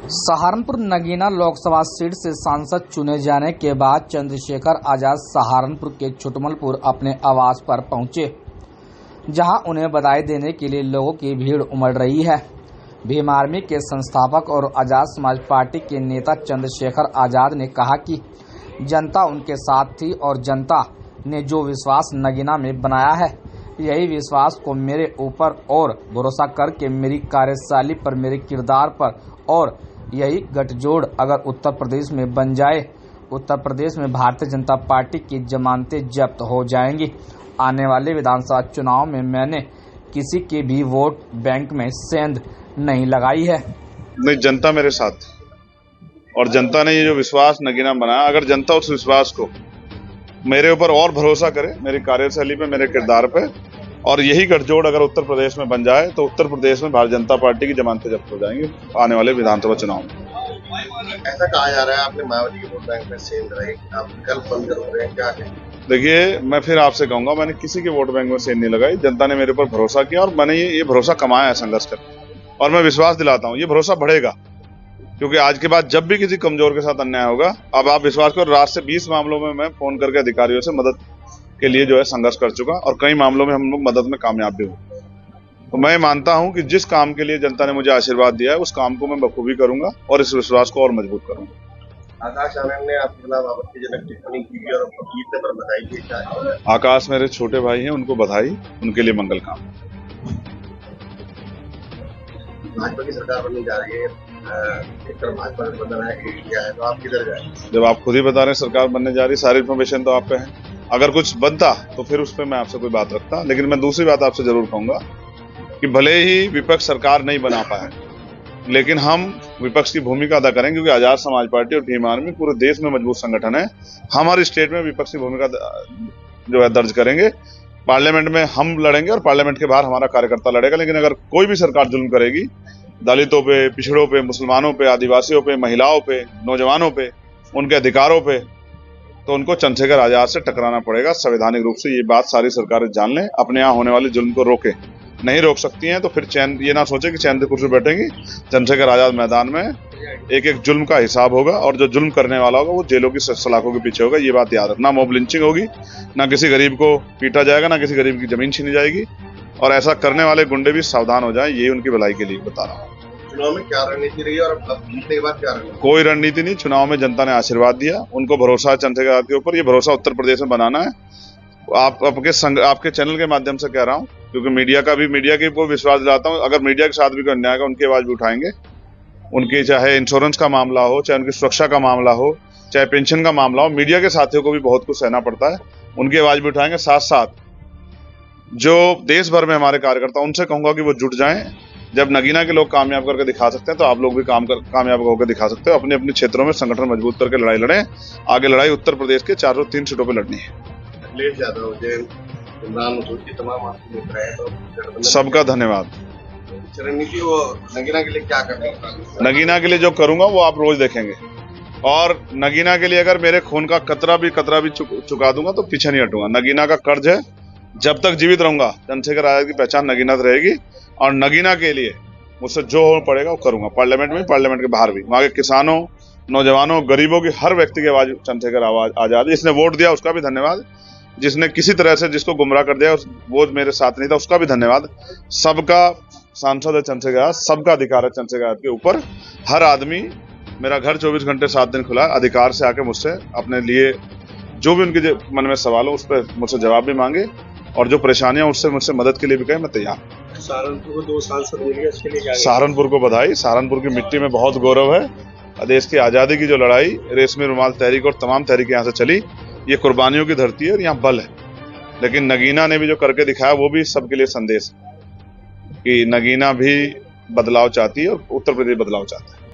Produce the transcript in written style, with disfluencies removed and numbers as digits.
Saharanpur Nagina Lok Sabha seat से सांसद चुने जाने के बाद चंद्रशेखर आजाद सहारनपुर के छुटमलपुर अपने आवास पर पहुंचे, जहां उन्हें बधाई देने के लिए लोगों की भीड़ उमड़ रही है। भीम आर्मी के संस्थापक और आजाद समाज पार्टी के नेता चंद्रशेखर आजाद ने कहा कि जनता उनके साथ थी और जनता ने जो विश्वास नगीना में बनाया है, यही विश्वास को मेरे ऊपर और भरोसा करके मेरी कार्यशैली पर, मेरे किरदार पर, और यही गठजोड़ अगर उत्तर प्रदेश में बन जाए, उत्तर प्रदेश में भारतीय जनता पार्टी की जमानतें जब्त हो जाएंगी। आने वाले विधानसभा चुनाव में मैंने किसी के भी वोट बैंक में सेंध नहीं लगाई है। नहीं, जनता मेरे साथ और जनता ने ये जो विश्वास नगीना बनाया, अगर जनता उस विश्वास को मेरे ऊपर और भरोसा करे, मेरी कार्यशैली पे, मेरे किरदार पे, और यही गठजोड़ अगर उत्तर प्रदेश में बन जाए तो उत्तर प्रदेश में भारतीय जनता पार्टी की जमानतें जब्त हो जाएंगी आने वाले विधानसभा चुनाव में। ऐसा कहा जा रहा है आपने मायावती के वोट बैंक में सेंध रहे, आप विकल्प बंद करोगे, क्या है? देखिए, मैं फिर आपसे कहूंगा, मैंने किसी के वोट बैंक में सेंध नहीं लगाई। जनता ने मेरे ऊपर भरोसा किया और मैंने ये भरोसा कमाया है संघर्ष करके, और मैं विश्वास दिलाता हूँ ये भरोसा बढ़ेगा, क्योंकि आज के बाद जब भी किसी कमजोर के साथ अन्याय होगा, अब आप विश्वास करो, रात से 20 मामलों में मैं फोन करके अधिकारियों से मदद के लिए जो है संघर्ष कर चुका, और कई मामलों में हम लोग मदद में कामयाब भी हुए। तो मैं मानता हूं कि जिस काम के लिए जनता ने मुझे आशीर्वाद दिया है, उस काम को मैं बखूबी करूंगा और इस विश्वास को और मजबूत करूंगा। आकाश आनंद ने आपके खिलाफ आपत्तिजनक टिप्पणी की और जीतने पर बधाई दी। क्या आकाश मेरे छोटे भाई हैं, उनको बधाई, उनके लिए मंगल काम। भाजपा की सरकार बनने जा रही है, एक तरफ भाजपा गठबंधन है, इंडिया है, तो आप किधर जाएंगे? जब आप खुद ही बता रहे हैं सरकार बनने जा रही, सारी इन्फॉर्मेशन तो आप पे है। अगर कुछ बनता तो फिर उस पर मैं आपसे कोई बात रखता, लेकिन मैं दूसरी बात आपसे जरूर कहूंगा कि भले ही विपक्ष सरकार नहीं बना पाए, लेकिन हम विपक्ष की भूमिका अदा करेंगे, क्योंकि आजाद समाज पार्टी और भीम आर्मी पूरे देश में मजबूत संगठन है। हम हर स्टेट में विपक्ष की भूमिका जो है दर्ज करेंगे। पार्लियामेंट में हम लड़ेंगे और पार्लियामेंट के बाहर हमारा कार्यकर्ता लड़ेगा। लेकिन अगर कोई भी सरकार जुल्म करेगी दलितों पे, पिछड़ों पे, मुसलमानों पे, आदिवासियों पे, महिलाओं पे, नौजवानों पे, उनके अधिकारों पे, तो उनको चंद्रशेखर आजाद से टकराना पड़ेगा संवैधानिक रूप से। ये बात सारी सरकारें जान लें, अपने यहाँ होने वाले जुल्म को रोके। नहीं रोक सकती हैं तो फिर चैन ये ना सोचे कि चैन से कुर्सी बैठेंगी। चंद्रशेखर आजाद मैदान में एक एक जुल्म का हिसाब होगा, और जो जुल्म करने वाला होगा वो जेलों की सलाखों के पीछे होगा। ये बात याद रखना। मॉब लिंचिंग होगी, ना किसी गरीब को पीटा जाएगा, ना किसी गरीब की जमीन छीनी जाएगी, और ऐसा करने वाले गुंडे भी सावधान हो जाएं। ये उनकी भलाई के लिए बता रहा हूँ। चुनाव में क्या रणनीति रही और अब जीतने के बाद क्या रणनीति? कोई रणनीति नहीं। चुनाव में जनता ने आशीर्वाद दिया, उनको भरोसा है चंद्रशेखर आजाद के ऊपर। ये भरोसा उत्तर प्रदेश में बनाना है। आपके चैनल के माध्यम से कह रहा हूँ, क्योंकि मीडिया के ऊपर विश्वास दिलाता हूँ। अगर मीडिया के साथ भी कोई अन्याय का, उनकी आवाज भी उठाएंगे। उनकी चाहे इंश्योरेंस का मामला हो, चाहे उनकी सुरक्षा का मामला हो, चाहे पेंशन का मामला हो, मीडिया के साथियों को भी बहुत कुछ सहना पड़ता है। उनकी आवाज भी उठाएंगे। साथ साथ जो देश भर में हमारे कार्यकर्ता, उनसे कहूंगा कि वो जुट जाएं। जब नगीना के लोग कामयाब करके दिखा सकते हैं, तो आप लोग भी कामयाब होकर दिखा सकते हो। अपने अपने क्षेत्रों में संगठन मजबूत करके लड़ाई लड़ें। आगे लड़ाई उत्तर प्रदेश के 403 सीटों पर लड़नी है। अखिलेश यादव, इमरान मसूद की तमाम आपको मिल रहे हैं, तो सबका धन्यवाद। रणनीति वो नगीना के लिए क्या करना है? नगीना के लिए जो करूंगा वो आप रोज देखेंगे, और नगीना के लिए अगर मेरे खून का कतरा भी चुका दूंगा तो पीछे नहीं हटूंगा। नगीना का कर्ज है, जब तक जीवित रहूंगा चंद्रशेखर आजाद की पहचान नगीना से रहेगी, और नगीना के लिए मुझसे जो हो पड़ेगा वो करूंगा। पार्लियामेंट में, पार्लियामेंट के बाहर भी। वहां के किसानों, नौजवानों, गरीबों की हर व्यक्ति की आवाज चंद्रशेखर आजाद। जिसने वोट दिया उसका भी धन्यवाद, जिसने किसी तरह से जिसको गुमराह कर दिया, वो मेरे साथ नहीं था, उसका भी धन्यवाद। सबका सांसद है चंद्रशेखर आजाद, सबका अधिकार है चंद्रशेखर आजाद के ऊपर। हर आदमी, मेरा घर 24 घंटे 7 दिन खुला है। अधिकार से आके मुझसे अपने लिए जो भी उनके मन में सवाल हो, उस पर मुझसे जवाब भी मांगे, और जो परेशानियां उससे मुझसे मदद के लिए भी कहे, मैं तैयार हूं। सहारनपुर को 2 सांसद मिल गए, इसके लिए क्या? सहारनपुर को बधाई। सहारनपुर की मिट्टी में बहुत गौरव है। देश की आजादी की जो लड़ाई, रेशमी रुमाल तहरीक और तमाम तहरीकें यहाँ से चली, ये कुर्बानियों की धरती है और यहाँ बल है। लेकिन नगीना ने भी जो करके दिखाया, वो भी सबके लिए संदेश है कि नगीना भी बदलाव चाहती है और उत्तर प्रदेश बदलाव चाहता है।